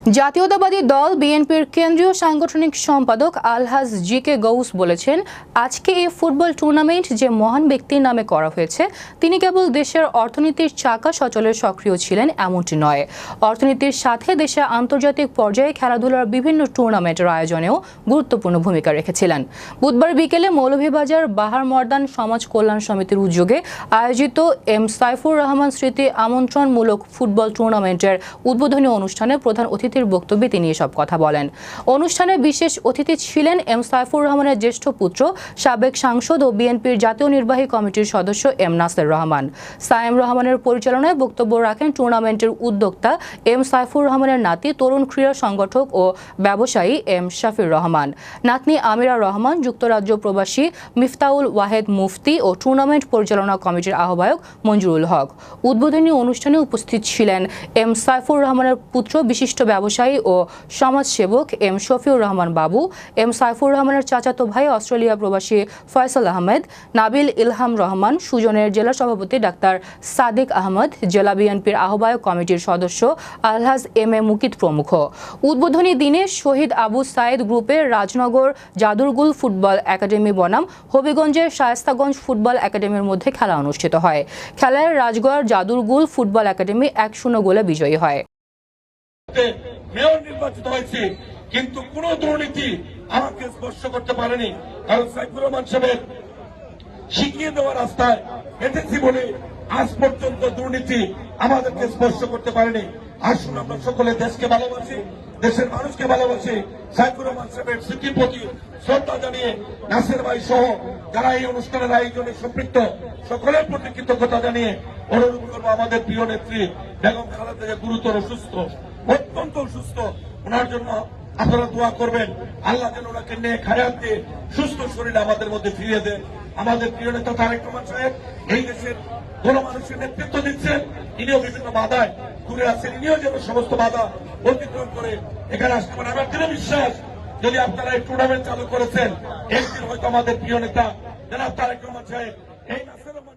জাতীয়তাবাদী দল বিএনপির কেন্দ্রীয় সাংগঠনিক সম্পাদক আলহাজ জি.কে. গৌস বলেছেন, আজকে এই ফুটবল টুর্নামেন্ট যে মহান ব্যক্তির নামে করা হয়েছে তিনি কেবল দেশের অর্থনীতির চাকা সচলে সক্রিয় ছিলেন এমনটি নয়, অর্থনীতির সাথে দেশে আন্তর্জাতিক পর্যায়ে খেলাধুলার বিভিন্ন টুর্নামেন্টের আয়োজনেও গুরুত্বপূর্ণ ভূমিকা রেখেছিলেন। বুধবার বিকেলে মৌলভীবাজার বাহার মর্দান সমাজ কল্যাণ সমিতির উদ্যোগে আয়োজিত এম সাইফুর রহমান স্মৃতি আমন্ত্রণমূলক ফুটবল টুর্নামেন্টের উদ্বোধনী অনুষ্ঠানে প্রধান অতিথির বক্তব্যে তিনি এসব কথা বলেন। অনুষ্ঠানে বিশেষ অতিথি ছিলেন এম সাইফুর রহমানের জ্যেষ্ঠ পুত্র, সাবেক সাংসদ ও বিএনপির জাতীয় নির্বাহী কমিটির সদস্য এম নাসের রহমান। সায়েম রহমানের পরিচালনায় বক্তব্য রাখেন টুর্নামেন্টের উদ্যোক্তা এম সাইফুর রহমানের নাতি, তরুণ ক্রীড়া সংগঠক ও ব্যবসায়ী এম শাফির রহমান, নাতনি আমিরা রহমান, যুক্তরাজ্য প্রবাসী মিফতাউল ওয়াহেদ মুফতি ও টুর্নামেন্ট পরিচালনা কমিটির আহ্বায়ক মঞ্জুরুল হক। উদ্বোধনী অনুষ্ঠানে উপস্থিত ছিলেন এম সাইফুর রহমানের পুত্র, বিশিষ্ট ব্যবসায়ী ও সমাজসেবক এম শফিউর রহমান বাবু, এম সাইফুর রহমানের চাচাতো ভাই অস্ট্রেলিয়া প্রবাসী ফয়সাল আহমেদ, নাবিল ইলহাম রহমান, সুজনের জেলা সভাপতি ডাক্তার সাদিক আহমদ, জেলা বিএনপির আহ্বায়ক কমিটির সদস্য আলহাজ এম.এ. মুকিত প্রমুখ। উদ্বোধনী দিনে শহীদ আবু সাইদ গ্রুপের রাজনগর জাদুরগুল ফুটবল একাডেমি বনাম হবিগঞ্জের শায়েস্তাগঞ্জ ফুটবল একাডেমির মধ্যে খেলা অনুষ্ঠিত হয়। খেলায় রাজগড় জাদুরগুল ফুটবল একাডেমি 1-0 গোলে বিজয়ী হয়। মেয়র নির্বাচিত হয়েছে, কিন্তু কোন দুর্নীতি আমাকে স্পর্শ করতে পারেনি, কারণ সাইফুর রহমান সাহেবের শিখিয়ে দেওয়া রাস্তায় হেঁটেছি বলে আজ পর্যন্ত দুর্নীতি আমাদেরকে স্পর্শ করতে পারেনি। আসুন আমরা সকলে দেশকে ভালোবাসি, দেশের মানুষকে ভালোবাসি, সাইফুর রহমান সাহেবের স্মৃতির প্রতি শ্রদ্ধা জানিয়ে নাসের ভাই সহ যারা এই অনুষ্ঠানের আয়োজনে সম্পৃক্ত সকলের প্রতি কৃতজ্ঞতা জানিয়ে অনুরোধ করবো আমাদের প্রিয় নেত্রী বেগম খালেদা জিয়া গুরুতর অসুস্থ, অত্যন্ত অসুস্থ, ওনার জন্য আপনারা দোয়া করবেন। আল্লাহ যেন ওনাকে নিয়ে খায়াত দিয়ে সুস্থ শরীরে আমাদের মধ্যে ফিরিয়ে দেন। আমাদের প্রিয় নেতা তারেক রহমান সাহেব এই দেশের গণমানুষের নেতৃত্ব দিচ্ছেন, ইনিও বিভিন্ন বাধায় দূরে আছেন, ইনিও যেন সমস্ত বাধা অতিক্রম করে এখানে আসতে পারেন। আমার দৃঢ় বিশ্বাস, যদি আপনারা এই টুর্নামেন্ট চালু করেছেন, একদিন হয়তো আমাদের প্রিয় নেতা জনাব তারেক রহমান সাহেব এই নাসির রহমান